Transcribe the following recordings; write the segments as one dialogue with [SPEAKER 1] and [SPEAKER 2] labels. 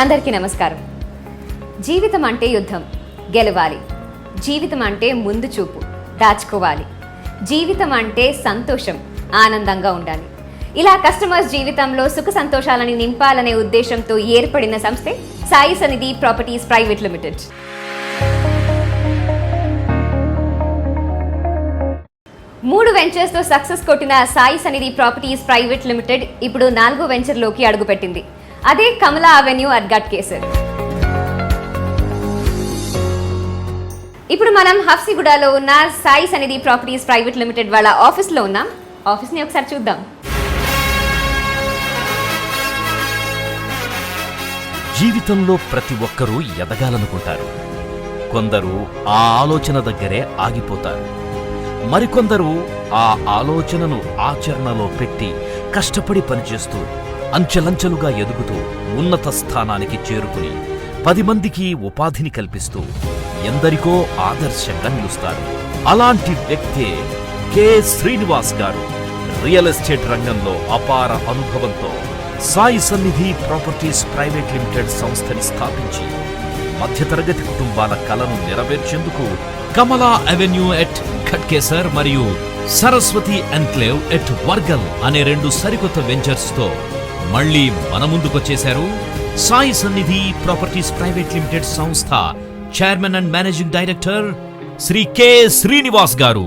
[SPEAKER 1] అందరికీ నమస్కారం. జీవితం అంటే యుద్ధం, గెలవాలి. జీవితం అంటే ముందు చూపు, దాచుకోవాలి. జీవితం అంటే సంతోషం, ఆనందంగా ఉండాలి. ఇలా కస్టమర్స్ జీవితంలో సుఖ సంతోషాలని నింపాలనే ఉద్దేశంతో ఏర్పడిన సంస్థే Sai Sannidhi properties private limited. మూడు వెంచర్స్తో సక్సెస్ కొట్టిన Sai Sannidhi properties private limited ఇప్పుడు 4వ వెంచర్లోకి అడుగుపెట్టింది. అదే కమలా అవెన్యూ అట్ ఘట్కేసర్. ఇప్పుడు మనం హఫ్సిగూడలో ఉన్న Sai Sannidhi properties private limited వాళ్ళ ఆఫీస్లో ఉన్నాం. ఆఫీస్ని ఒకసారి చూద్దాం.
[SPEAKER 2] జీవితంలో ప్రతి ఒక్కరూ ఎదగాలనుకుంటారు. కొందరు ఆ ఆలోచన దగ్గరే ఆగిపోతారు. మరికొందరు ఆ ఆలోచనను ఆచరణలో పెట్టి కష్టపడి పనిచేస్తూ అంచెలంచెలుగా ఎదుగుతూ ఉన్నత స్థానానికి చేరుకుని 10 మందికి ఉపాధిని కల్పిస్తూ ఎందరికో ఆదర్శంగా నిలుస్తారు. అలాంటి వ్యక్తే కె శ్రీనివాస్ గారు. రియల్ ఎస్టేట్ రంగంలో అపార అనుభవంతో Sai Sannidhi properties private limited సంస్థని స్థాపించి మధ్యతరగతి కుటుంబాల కలను నెరవేర్చేందుకు కమలా అవెన్యూ ఎట్ ఘట్కేసర్ మరియు సరస్వతి ఎన్క్లేవ్ ఎట్ వర్గల్ అనే 2 సరికొత్త వెంచర్స్ తో మళ్లీ మన ముందుకొచ్చేశారు Sai Sannidhi properties private limited సంస్థ chairman and managing director Shri K Srinivas గారు.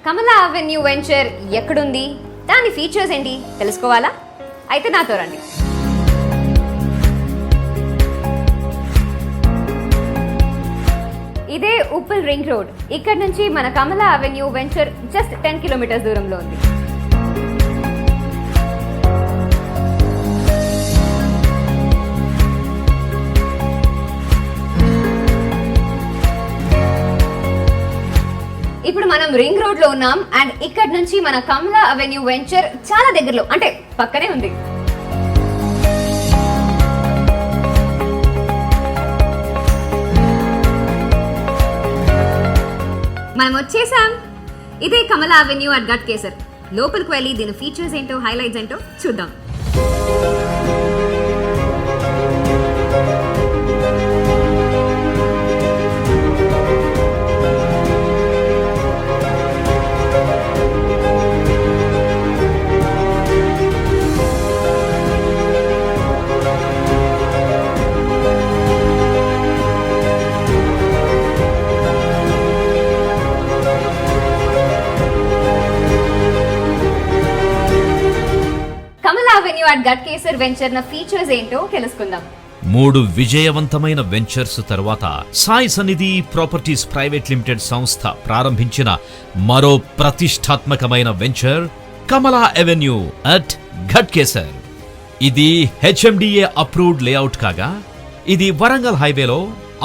[SPEAKER 1] కమలా అవెన్యూ వెంచర్ ఎక్కడుంది, దాని ఫీచర్స్ ఏంటి తెలుసుకోవాలా? అయితే నాతో రండి. ఇదే ఉప్పల్ రింగ్ రోడ్. ఇక్కడ నుంచి మన కమలా అవెన్యూ వెంచర్ జస్ట్ 10 కిలోమీటర్స్ దూరంలో ఉంది. ఇప్పుడు మనం రింగ్ రోడ్ లో ఉన్నాం అండ్ ఇక్కడ నుంచి మన కమలా అవెన్యూ వెంచర్ చాలా దగ్గరలో, అంటే పక్కనే ఉంది. మనం వచ్చేసాం. ఇదే కమలా అవెన్యూ అట్ ఘట్కేసర్. లోపలికి వెళ్ళి దీని ఫీచర్స్ ఏంటో, హైలైట్స్ ఏంటో చూద్దాం. అవెన్యూ అట్ ఘట్కేసర్ వెంచర్ న ఫీచర్స్ ఏంటో తెలుసుకుందాం.
[SPEAKER 2] 3 విజయవంతమైన వెంచర్స్ తర్వాత Sai Sannidhi properties private limited సంస్థ ప్రారంభించిన మరో ప్రతిష్టాత్మకమైన venture Kamala avenue at Ghatkesar. ఇది HMDA అప్రూవ్డ్ లేఅవుట్ కాగా ఇది వరంగల్ హైవేలో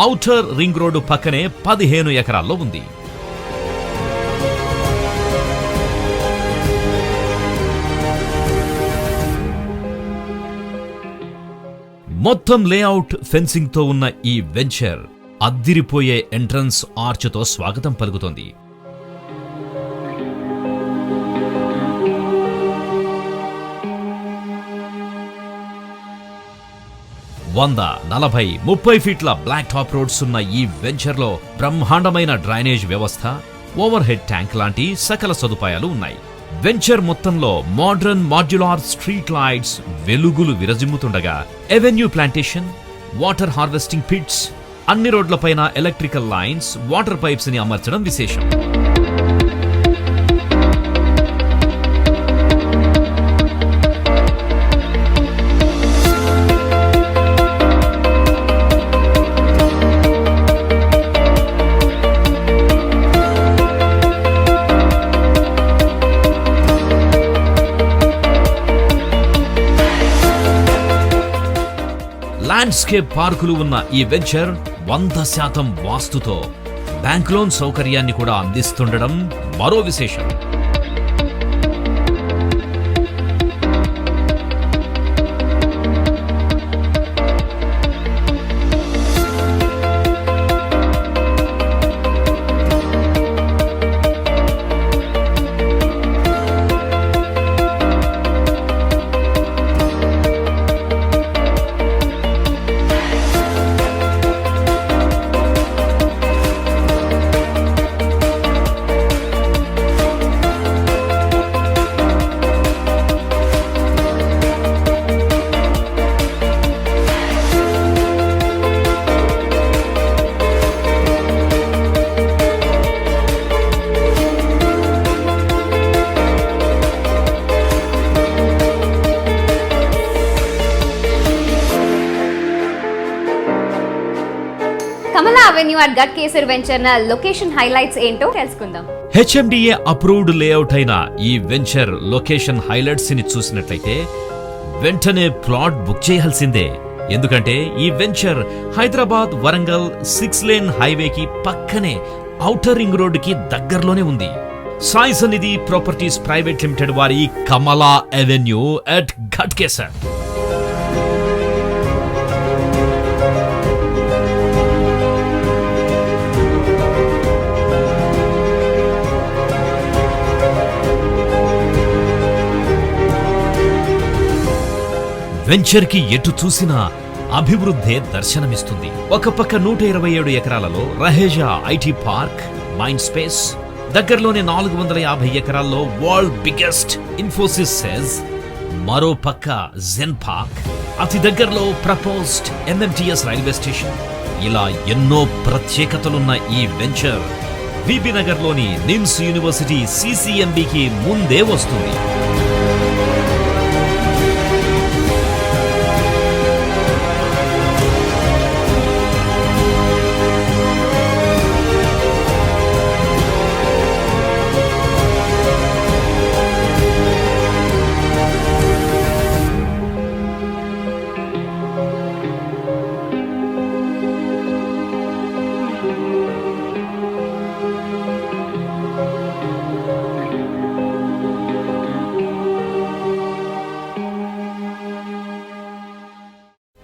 [SPEAKER 2] ఔటర్ రింగ్ రోడ్డు పక్కనే 15 ఎకరాల్లో ఉంది. మొత్తం లేఅవుట్ ఫెన్సింగ్ తో ఉన్న ఈ వెంచర్ అద్దిరిపోయే ఎంట్రన్స్ ఆర్చ్ తో స్వాగతం పలుకుతోంది. 100, 40, 30 ఫీట్ల బ్లాక్ టాప్ రోడ్స్ ఉన్న ఈ వెంచర్ లో బ్రహ్మాండమైన డ్రైనేజ్ వ్యవస్థ, ఓవర్ హెడ్ ట్యాంక్ లాంటి సకల సదుపాయాలు ఉన్నాయి. వెంచర్ మొత్తంలో మోడ్రన్ మాడ్యులార్ స్ట్రీట్ లైట్స్ వెలుగులు విరజిమ్ముతుండగా avenue plantation, water harvesting pits, అన్ని రోడ్లపైన ఎలక్ట్రికల్ లైన్స్, వాటర్ పైప్స్ ని అమర్చడం విశేషం. ల్యాండ్స్కేప్ పార్కులు ఉన్న ఈ వెంచర్ 100% వాస్తుతో బ్యాంక్ లోన్ సౌకర్యాన్ని కూడా అందిస్తుండడం మరో విశేషం.
[SPEAKER 1] అవెన్యూ అట్ గట్కేసర్ వెంచర్ న లొకేషన్ హైలైట్స్ ఏంటో తెలుసుకుందాం.
[SPEAKER 2] హెచ్ఎండిఏ అప్రూవ్డ్ లేఅవుట్ అయిన ఈ వెంచర్ లొకేషన్ హైలైట్స్ ని చూసినట్లయితే వెంటనే ప్లాట్ బుక్ చేయాల్సిందే. ఎందుకంటే ఈ వెంచర్ హైదరాబాద్ వరంగల్ 6 లేన్ హైవేకి పక్కనే ఔటర్ రింగ్ రోడ్డుకి దగ్గరలోనే ఉంది. Sai Sannidhi properties private limited వారి కమలా అవెన్యూ అట్ ఘట్కేసర్. వెంచర్ కి ఎటు చూసినా అభివృద్ధే దర్శనమిస్తుంది. ఒక పక్క 127 ఎకరాలలో Raheja IT park, mind space, దగ్గరలోనే 450 ఎకరాల్లో వరల్డ్ బిగ్గెస్ట్ ఇన్ఫోసిస్ సెజ్, మరో పక్క జెన్ పార్క్, అతి దగ్గరలో ప్రపోజ్డ్ ఎంఎంటీఎస్ రైల్వే స్టేషన్. ఇలా ఎన్నో ప్రత్యేకతలున్న ఈ వెంచర్ విబి నగర్లోని నిమ్స్ యూనివర్సిటీ సిసిఎంబికి ముందే వస్తుంది.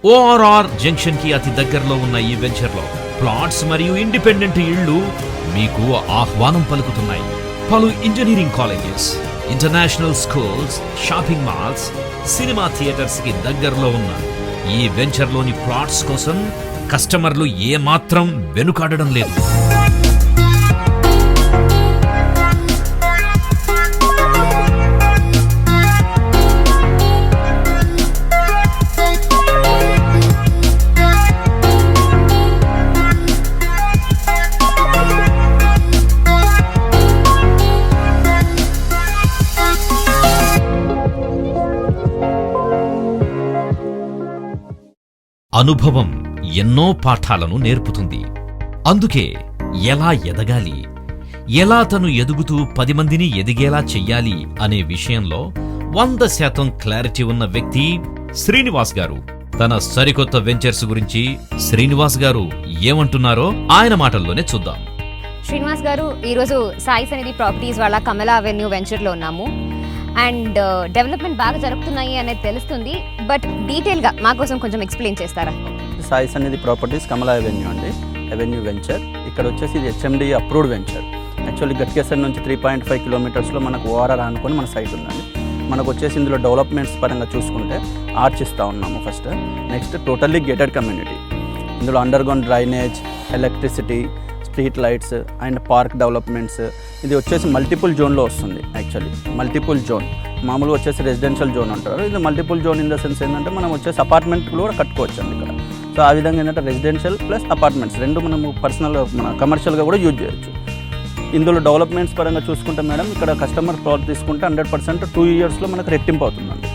[SPEAKER 2] ఓఆర్ఆర్ జంక్షన్ కి అతి దగ్గరలో ఉన్న ఈ వెంచర్ లో ప్లాట్స్ మరియు ఇండిపెండెంట్ ఇళ్లు మీకు ఆహ్వానం పలుకుతున్నాయి. పలు engineering colleges, international schools, shopping malls, cinema theatres కి దగ్గరలో ఉన్న ఈ వెంచర్ లోని ప్లాట్స్ కోసం కస్టమర్లు ఏమాత్రం వెనుకాడడం లేదు. అనుభవం ఎన్నో పాఠాలను నేర్పుతుంది. అందుకే ఎలా ఎదగాలి, ఎలా తను ఎదుగుతూ 10 మందిని ఎదిగేలా చెయ్యాలి అనే విషయంలో 100% క్లారిటీ ఉన్న వ్యక్తి శ్రీనివాస్ గారు. తన సరికొత్త వెంచర్స్ గురించి శ్రీనివాస్ గారు ఏమంటున్నారో ఆయన మాటల్లోనే చూద్దాం.
[SPEAKER 1] శ్రీనివాస్ గారు, ఈరోజు సాయి సన్నిధి ప్రాపర్టీస్ వాళ్ళ కమలా అవెన్యూ వెంచర్లో ఉన్నాము. అండ్ డెవలప్మెంట్ బాగా జరుగుతున్నాయి అనేది తెలుస్తుంది. బట్ డీటెయిల్గా మా కోసం కొంచెం ఎక్స్ప్లెయిన్ చేస్తారా?
[SPEAKER 3] సాయి సన్నిధి ప్రాపర్టీస్ కమలా అవెన్యూ అండి, అవెన్యూ వెంచర్. ఇక్కడ వచ్చేసి ఇది HMD approved venture. Actually Ghatkesar నుంచి 3.5 కిలోమీటర్స్లో మనకు ఓఆర్ఆర్ అనుకొని మన సైట్ ఉందండి. మనకు వచ్చేసి ఇందులో డెవలప్మెంట్స్ పరంగా చూసుకుంటే ఆర్చ్ ఇస్తూ ఉన్నాము first. Next totally gated community. ఇందులో underground drainage, electricity, street lights and park developments. ఇది వచ్చేసి మల్టిపుల్ జోన్లో వస్తుంది. యాక్చువల్లీ మల్టిపుల్ జోన్, మామూలుగా వచ్చేసి రెసిడెన్షియల్ జోన్ అంటారు. ఇది multiple zone in the sense ఏంటంటే మనం వచ్చేసి అపార్ట్మెంట్ కూడా కట్టుకోవచ్చు అండి ఇక్కడ. సో ఆ విధంగా ఏంటంటే రెసిడెన్షియల్ ప్లస్ అపార్ట్మెంట్స్ రెండు మనము పర్సనల్ మన కమర్షియల్గా కూడా యూజ్ చేయొచ్చు. ఇందులో డెవలప్మెంట్స్ పరంగా చూసుకుంటే మేడం ఇక్కడ కస్టమర్ ప్లాట్ తీసుకుంటే 100% 2 ఇయర్స్లో మనకు రెట్టింపు అవుతుందండి.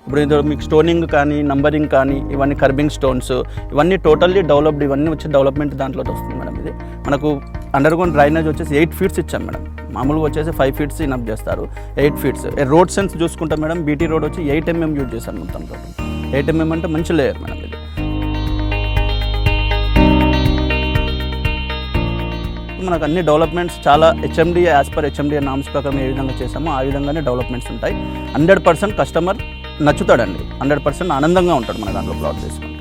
[SPEAKER 3] ఇప్పుడు ఇందులో మీకు స్టోనింగ్ కానీ, నంబరింగ్ కానీ, ఇవన్నీ కర్బింగ్ స్టోన్స్, ఇవన్నీ టోటల్లీ డెవలప్డ్. ఇవన్నీ వచ్చి డెవలప్మెంట్ దాంట్లో వస్తుంది మేడం. ఇది మనకు అండర్గ్రౌండ్ డ్రైనేజ్ వచ్చేసి 8 ఫీట్స్ ఇచ్చాం మేడం. మామూలుగా వచ్చేసి 5 ఫీట్స్ ఇనప్ చేస్తారు, 8 ఫీట్స్. రోడ్ సెన్స్ చూసుకుంటే మేడం బీటీ రోడ్ వచ్చి 8 mm యూజ్ చేశారు మొత్తం. 8 mm అంటే మంచి లేయర్ మేడం ఇది. మనకు అన్ని డెవలప్మెంట్స్ చాలా HMD as per HMD norms ప్రకారం ఏ విధంగా చేసామో ఆ విధంగానే డెవలప్మెంట్స్ ఉంటాయి. 100% కస్టమర్ నచ్చుతాడండి, 100% ఆనందంగా ఉంటాడు మన దాంట్లో ప్లాట్ చేసుకుంటే.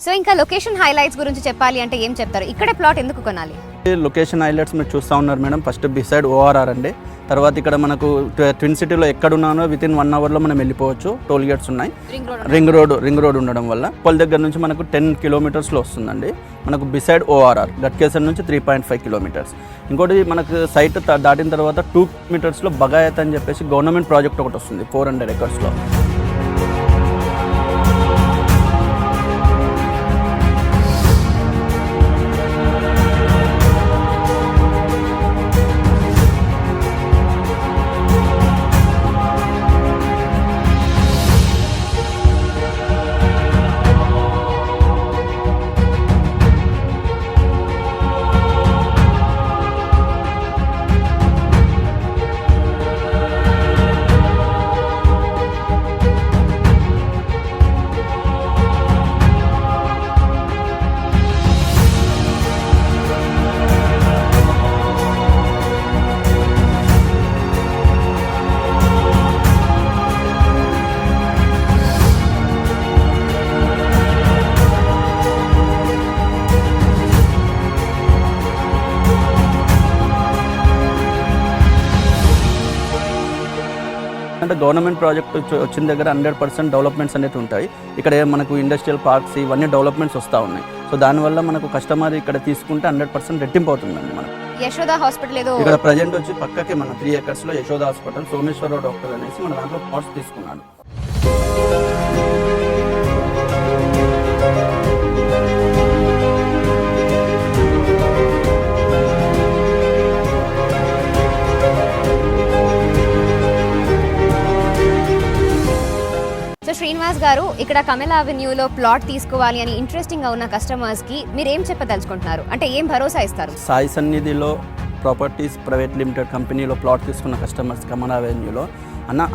[SPEAKER 1] సో ఇంకా లొకేషన్ హైలైట్స్ గురించి చెప్పాలి అంటే ఏం చెప్తారు? ఇక్కడే ప్లాట్ ఎందుకు కొనాలి?
[SPEAKER 3] లొకేషన్ హైలైట్స్ మీరు చూస్తూ ఉన్నారు మేడం. ఫస్ట్ బిసైడ్ ఓఆర్ఆర్ అండి. తర్వాత ఇక్కడ మనకు ట్విన్ సిటీలో ఎక్కడున్నానో వితిన్ 1 అవర్లో మనం వెళ్ళిపోవచ్చు. టోల్ గేట్స్ ఉన్నాయి. రింగ్ రోడ్ ఉండడం వల్ల ఉప్పల్ దగ్గర నుంచి మనకు 10 కిలోమీటర్స్లో వస్తుందండి. మనకు బిసైడ్ ఓఆర్ఆర్ గట్కేసర్ నుంచి 3.5 కిలోమీటర్స్. ఇంకోటి మనకు సైట్ దాటిన తర్వాత 2 కిలోమీటర్స్లో బగాయత్ అని చెప్పేసి గవర్నమెంట్ ప్రాజెక్ట్ ఒకటి వస్తుంది 400 ఎకర్స్లో. అంటే గవర్నమెంట్ ప్రాజెక్ట్ వచ్చిన దగ్గర 100% డెవలప్మెంట్స్ అనేది ఉంటాయి. ఇక్కడ మనకు ఇండస్ట్రియల్ పార్క్స్ ఇవన్నీ డెవలప్మెంట్స్ వస్తూ ఉన్నాయి. సో దానివల్ల మనకు కస్టమర్ ఇక్కడ తీసుకుంటే 100% రెట్టింపు అవుతుందండి. మనం
[SPEAKER 1] యశోద హాస్పిటల్ ఏదో
[SPEAKER 3] ఇక్కడ ప్రజెంట్ వచ్చి పక్కకే మన 3 ఎకర్స్లో యశోద హాస్పిటల్ సోమేశ్వరరావు డాక్టర్ అనేసి మన దాంట్లో పార్ట్స్ తీసుకున్నాడు.
[SPEAKER 1] సో శ్రీనివాస్ గారు, ఇక్కడ కమలా అవెన్యూలో ప్లాట్ తీసుకోవాలి అని ఇంట్రెస్టింగ్ గా ఉన్న కస్టమర్స్ కి మీరు ఏం చెప్పదలుచుకుంటున్నారు? అంటే ఏం భరోసా ఇస్తారు?
[SPEAKER 3] సాయి సన్నిధిలో ప్రాపర్టీస్ ప్రైవేట్ లిమిటెడ్ కంపెనీలో ప్లాట్ తీసుకున్న కస్టమర్స్ కమలా అవెన్యూలో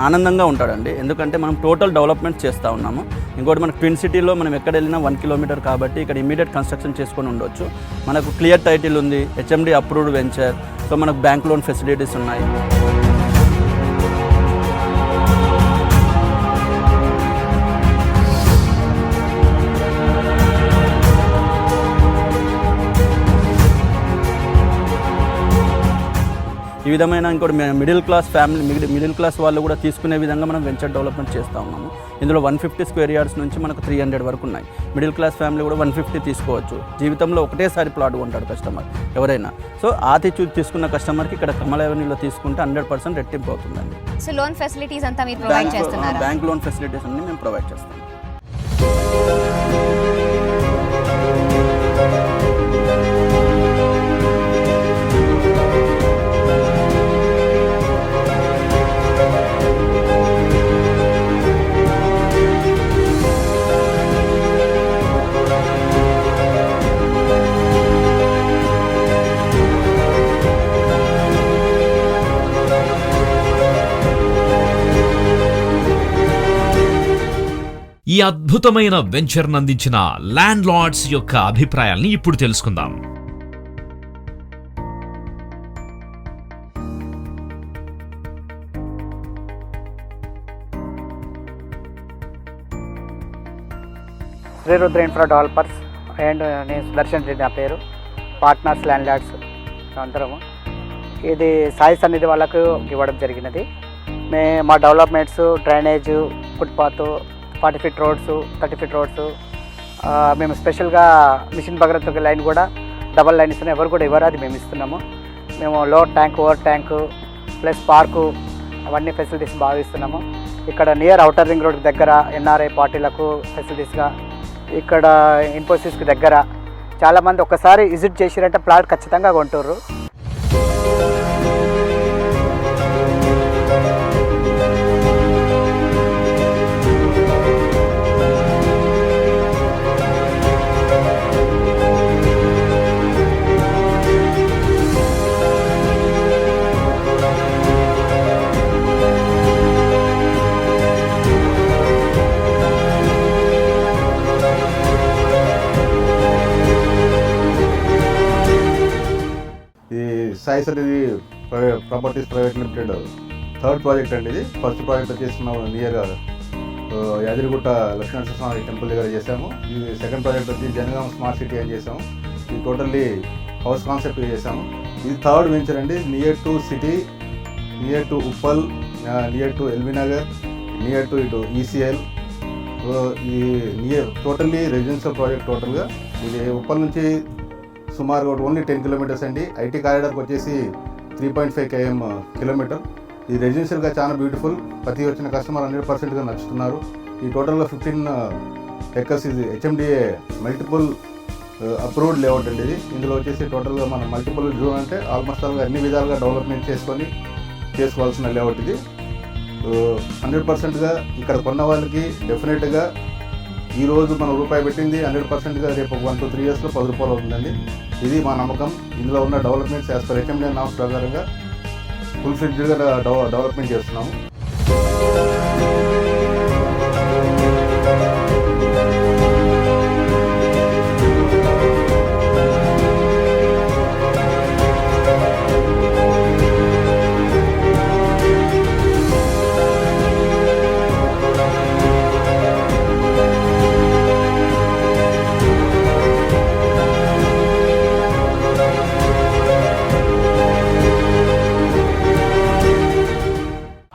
[SPEAKER 3] ఆనందంగా ఉంటాడండి. ఎందుకంటే మనం టోటల్ డెవలప్మెంట్ చేస్తూ ఉన్నాము. ఇంకోటి మనకు ట్విన్ సిటీలో మనం ఎక్కడ వెళ్ళినా 1 కిలోమీటర్ కాబట్టి ఇక్కడ ఇమీడియట్ కన్స్ట్రక్షన్ చేసుకొని ఉండొచ్చు. మనకు క్లియర్ టైటిల్ ఉంది, హెచ్ఎండి అప్రూవ్డ్ వెంచర్. సో మనకు బ్యాంక్ లోన్ ఫెసిలిటీస్ ఉన్నాయి. ఈ విధమైన ఇంకోటి middle class family middle class వాళ్ళు కూడా తీసుకునే విధంగా మనం వెంచర్ డెవలప్మెంట్ చేస్తూ ఉన్నాము. ఇందులో 150 స్క్వేర్ యార్డ్స్ నుంచి మనకు 300 వరకు ఉన్నాయి. మిడిల్ క్లాస్ ఫ్యామిలీ కూడా 150 తీసుకోవచ్చు. జీవితంలో ఒకటేసారి ప్లాట్ కొంటాడు కస్టమర్ ఎవరైనా. సో తీసుకున్న కస్టమర్కి ఇక్కడ కమలా అవెన్యూలో తీసుకుంటే 100% రెట్టింపు అవుతుందండి.
[SPEAKER 1] సో లోన్ ఫెసిలిటీస్ అంతా మీరు ప్రొవైడ్ చేస్తున్నారా?
[SPEAKER 3] బ్యాంక్ లోన్ ఫెసిలిటీస్ అన్ని మేము ప్రొవైడ్ చేస్తాం.
[SPEAKER 2] ఈ అద్భుతమైన వెంచర్ను అందించిన ల్యాండ్ లార్డ్స్ యొక్క అభిప్రాయాల్ని ఇప్పుడు తెలుసుకుందాం.
[SPEAKER 4] Shri Rudra infra developers and నేను సుదర్శన్ రెడ్డి నా పేరు. పార్ట్నర్స్ ల్యాండ్ లార్డ్స్ అందరము. ఇది సాయి సన్నిధి వాళ్ళకు ఇవ్వడం జరిగినది. మా developments, drainage, footpath, 40 feet roads, 30 feet roads, మేము స్పెషల్గా మిషన్ భగరత్ లైన్ కూడా డబల్ లైన్ ఇస్తున్నాం. ఎవరు కూడా ఇవ్వరు, అది మేము ఇస్తున్నాము. మేము lower tank, over tank plus park అవన్నీ ఫెసిలిటీస్ బాగా ఇస్తున్నాము. ఇక్కడ నియర్ అవుటర్ రింగ్ రోడ్ దగ్గర ఎన్ఆర్ఐ పార్టీలకు ఫెసిలిటీస్గా, ఇక్కడ ఇన్ఫోసిస్కి దగ్గర చాలామంది ఒక్కసారి విజిట్ చేసిరంటే ప్లాట్ ఖచ్చితంగా కొంటారు.
[SPEAKER 5] Sai Sannidhi properties private limited 3rd project అండి. ఇది ఫస్ట్ ప్రాజెక్ట్ వచ్చేసి నియర్ యాదిరిగుట్ట లక్ష్మీనరసింహస్వామి టెంపుల్ దగ్గర చేసాము. ఇది 2nd ప్రాజెక్ట్ వచ్చి జనగాం స్మార్ట్ సిటీ అని చేసాము. ఇది టోటల్లీ హౌస్ కాన్సెప్ట్ చేసాము. ఇది థర్డ్ వెంచర్ అండి. Near to city, near to Uppal, near to LB Nagar, near to ఇటు ఈసీఎల్. ఇది టోటల్లీ రెసిడెన్షియల్ ప్రాజెక్ట్. టోటల్గా ఇది ఉప్పల్ నుంచి సుమారుగా ఓన్లీ 10 కిలోమీటర్స్ అండి. ఐటీ కారిడార్కి వచ్చేసి 3.5 km కిలోమీటర్. ఇది రెసిడెన్షియల్గా చాలా బ్యూటిఫుల్. ప్రతి వచ్చిన కస్టమర్ 100%గా నచ్చుతున్నారు. ఈ టోటల్గా 15 acres ఇది హెచ్ఎండిఏ మల్టిపుల్ అప్రూవ్డ్ లేఅవుట్ అండి. ఇది ఇందులో వచ్చేసి టోటల్గా మనం మల్టిపుల్ జోన్ అంటే ఆల్మోస్ట్ అన్ని విధాలుగా డెవలప్మెంట్ చేసుకోవాల్సిన లేఅవుట్ ఇది. 100%గా ఇక్కడ కొన్న వాళ్ళకి డెఫినెట్గా ఈరోజు మనం రూపాయి పెట్టింది 100%గా రేపు 1 to 3 yearsలో 10 రూపాయలు అవుతుందండి. ఇది మా నమ్మకం. ఇందులో ఉన్న developments as per HMDA norms ప్రకారంగా ఫుల్ ఫ్లెడ్జ్డ్గా డెవలప్మెంట్ చేస్తున్నాము.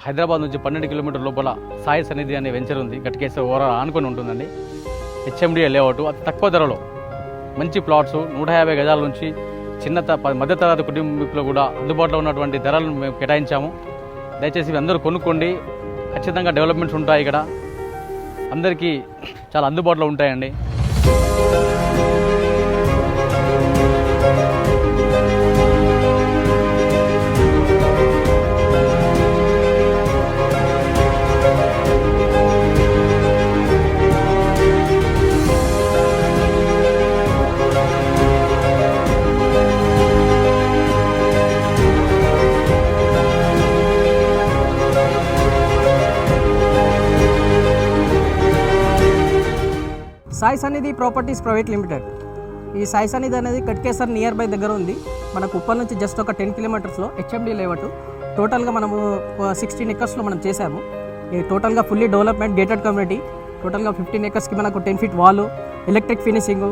[SPEAKER 6] హైదరాబాద్ నుంచి 12 కిలోమీటర్ లోపల సాయి సన్నిధి అనే వెంచర్ ఉంది. గట్కేశ్వర ఓవరాల్ ఆనుకొని ఉంటుందండి. హెచ్ఎండిఏ లేఅవుట్, అతి తక్కువ ధరలో మంచి ప్లాట్స్ 150 గజాల నుంచి మధ్యతరగతి కుటుంబీకులు కూడా అందుబాటులో ఉన్నటువంటి ధరలను మేము కేటాయించాము. దయచేసి అందరూ కొనుక్కోండి. ఖచ్చితంగా డెవలప్మెంట్స్ ఉంటాయి. ఇక్కడ అందరికీ చాలా అందుబాటులో ఉంటాయండి.
[SPEAKER 7] Sai Sannidhi properties private limited. ఈ సాయి సన్నిధి అనేది కట్కేసర్ నియర్ బై దగ్గర ఉంది. మనకు ఉప్పల్ నుంచి జస్ట్ ఒక 10 కిలోమీటర్స్లో హెచ్ఎండి లేఅవుట్. టోటల్గా మనము 16 acresలో మనం చేసాము. ఈ టోటల్గా ఫుల్లీ డెవలప్మెంట్ గేటెడ్ కమ్యూనిటీ. టోటల్గా 15 acresకి మనకు 10 feet వాల్, ఎలక్ట్రిక్ ఫినిషింగ్.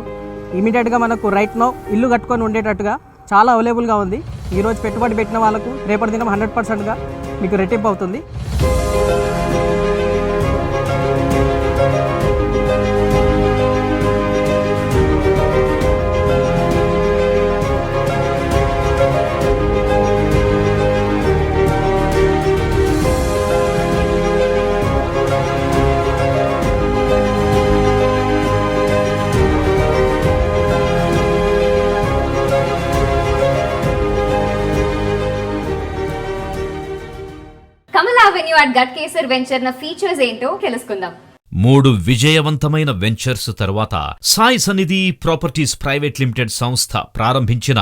[SPEAKER 7] ఇమీడియట్గా మనకు రైట్ నో ఇల్లు కట్టుకొని ఉండేటట్టుగా చాలా అవైలబుల్గా ఉంది. ఈరోజు పెట్టుబడి పెట్టిన వాళ్ళకు రేపటి దినం 100%గా మీకు రెట్టింపు అవుతుంది.
[SPEAKER 1] కమలా అవెన్యూ అట్ గట్కేసర్ వెంచర్ న ఫీచర్స్ ఏంటో తెలుసుకుందాం.
[SPEAKER 2] 3 విజయవంతమైన వెంచర్స్ తర్వాత Sai Sannidhi properties private limited సంస్థ ప్రారంభించిన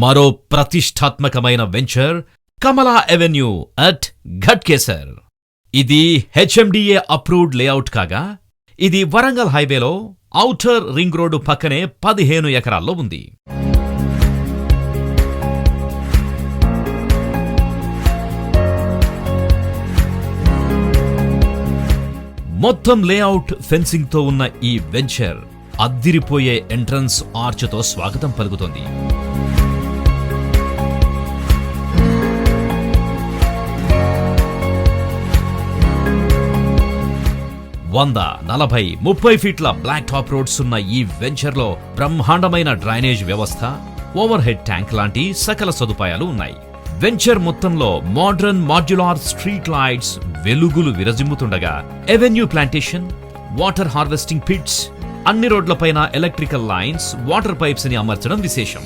[SPEAKER 2] మరో ప్రతిష్టాత్మకమైన venture Kamala avenue at Ghatkesar. ఇది హెచ్ఎండిఏ అప్రూవ్డ్ లేఅవుట్ కాగా ఇది వరంగల్ హైవేలో ఔటర్ రింగ్ రోడ్డు పక్కనే 15 ఎకరాల్లో ఉంది. మొత్తం లేఅవుట్ ఫెన్సింగ్ తో ఉన్న ఈ వెంచర్ అద్దిరిపోయే ఎంట్రన్స్ ఆర్చ్తో స్వాగతం పలుకుతోంది. 100, 40, 30 ఫీట్ల బ్లాక్ టాప్ రోడ్స్ ఉన్న ఈ వెంచర్లో బ్రహ్మాండమైన డ్రైనేజ్ వ్యవస్థ, ఓవర్ హెడ్ ట్యాంక్ లాంటి సకల సదుపాయాలు ఉన్నాయి. వెంచర్ మొత్తంలో మోడ్రన్ మాడ్యులార్ స్ట్రీట్ లైట్స్ వెలుగులు విరజిమ్ముతుండగా avenue plantation, water harvesting pits, అన్ని రోడ్లపైన ఎలక్ట్రికల్ లైన్స్, వాటర్ పైప్స్ ని అమర్చడం విశేషం.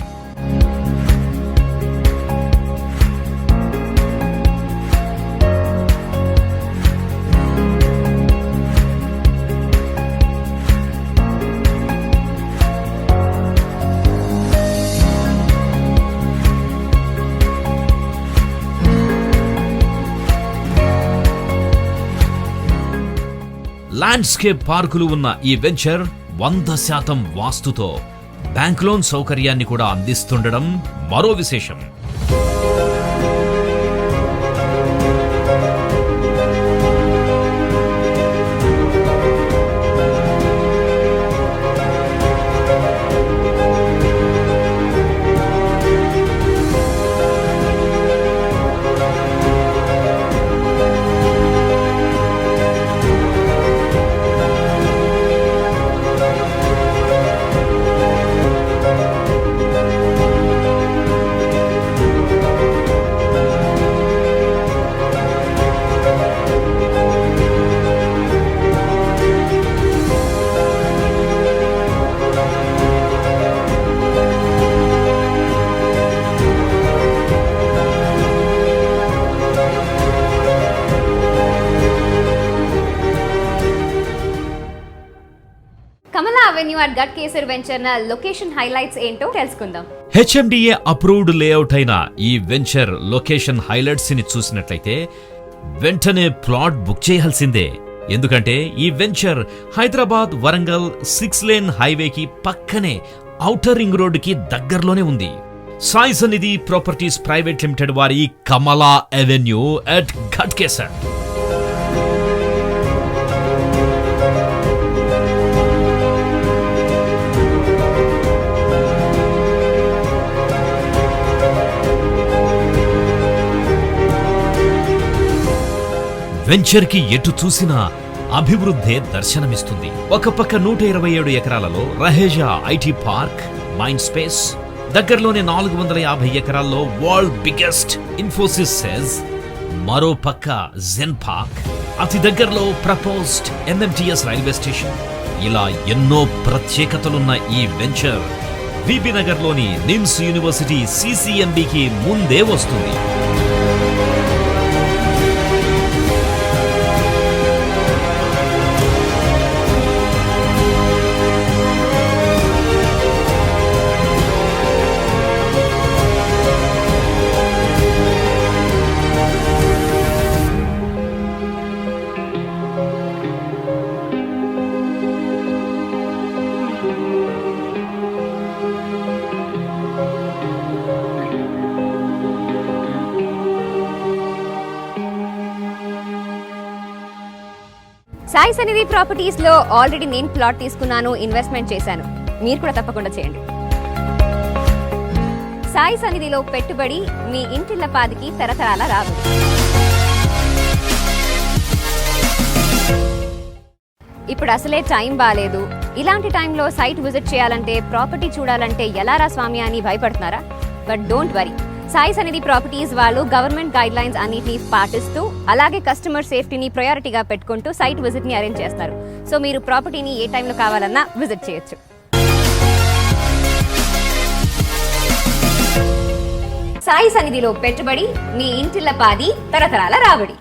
[SPEAKER 2] ల్యాండ్స్కేప్ పార్కులు ఉన్న ఈ వెంచర్ 100% వాస్తుతో బ్యాంక్ లోన్ సౌకర్యాన్ని కూడా అందిస్తుండడం మరో విశేషం.
[SPEAKER 1] అవెన్యూ అట్ గట్కేసర్ వెంచర్ న లొకేషన్ హైలైట్స్ ఏంటో తెలుసుకుందాం.
[SPEAKER 2] హెచ్ఎండిఏ అప్రూవ్డ్ లేఅవుట్ అయిన ఈ వెంచర్ లొకేషన్ హైలైట్స్ ని చూసినట్లయితే వెంటనే ప్లాట్ బుక్ చేయాల్సిందే. ఎందుకంటే ఈ వెంచర్ హైదరాబాద్ వరంగల్ 6 లేన్ హైవేకి పక్కనే ఔటర్ రింగ్ రోడ్ కి దగ్గరలోనే ఉంది. Sai Sannidhi properties private limited వారి కమలా అవెన్యూ అట్ ఘట్కేసర్. వెంచర్ కి ఎటు చూసినా అభివృద్ధే దర్శనమిస్తుంది. ఒక పక్క 127 ఎకరాలలో Raheja IT park, mind space, దగ్గరలోనే 450 ఎకరాల్లో వరల్డ్ బిగ్గెస్ట్ ఇన్ఫోసిస్ సెజ్, మరో పక్క జెన్ పార్క్, అతి దగ్గరలో ప్రపోజ్డ్ ఎంఎంటీఎస్ రైల్వే స్టేషన్. ఇలా ఎన్నో ప్రత్యేకతలున్న ఈ వెంచర్ విబి నగర్లోని నిమ్స్ యూనివర్సిటీ సిసిఎంబికి ముందే వస్తుంది.
[SPEAKER 1] సాయి సన్నిధి ప్రాపర్టీస్ లో ఆల్రెడీ నేను ప్లాట్ తీసుకున్నాను, ఇన్వెస్ట్మెంట్ చేశాను. మీరు కూడా తప్పకుండా చేయండి. సాయి సన్నిధిలో పెట్టుబడి మీ ఇంటిల్లపాదికి తరతరాల రాదు. ఇప్పుడు అసలే టైం బాలేదు. ఇలాంటి టైంలో సైట్ విజిట్ చేయాలంటే, ప్రాపర్టీ చూడాలంటే ఎలారా స్వామి అని భయపడుతున్నారా? But don't worry, Sai Sannidhi properties వాళ్ళు గవర్నమెంట్ గైడ్ లైన్స్ అన్నిటిని పాటిస్తూ, అలాగే కస్టమర్ సేఫ్టీని ప్రయారిటీగా పెట్టుకుంటూ సైట్ విజిట్ ని అరేంజ్ చేస్తారు. సో మీరు ప్రాపర్టీని ఏ టైంలో కావాలన్నా విజిట్ చేయొచ్చు. సాయి సన్నిధిలో పెట్టుబడి మీ ఇంటిల్లపాది తరతరాల రాబడి.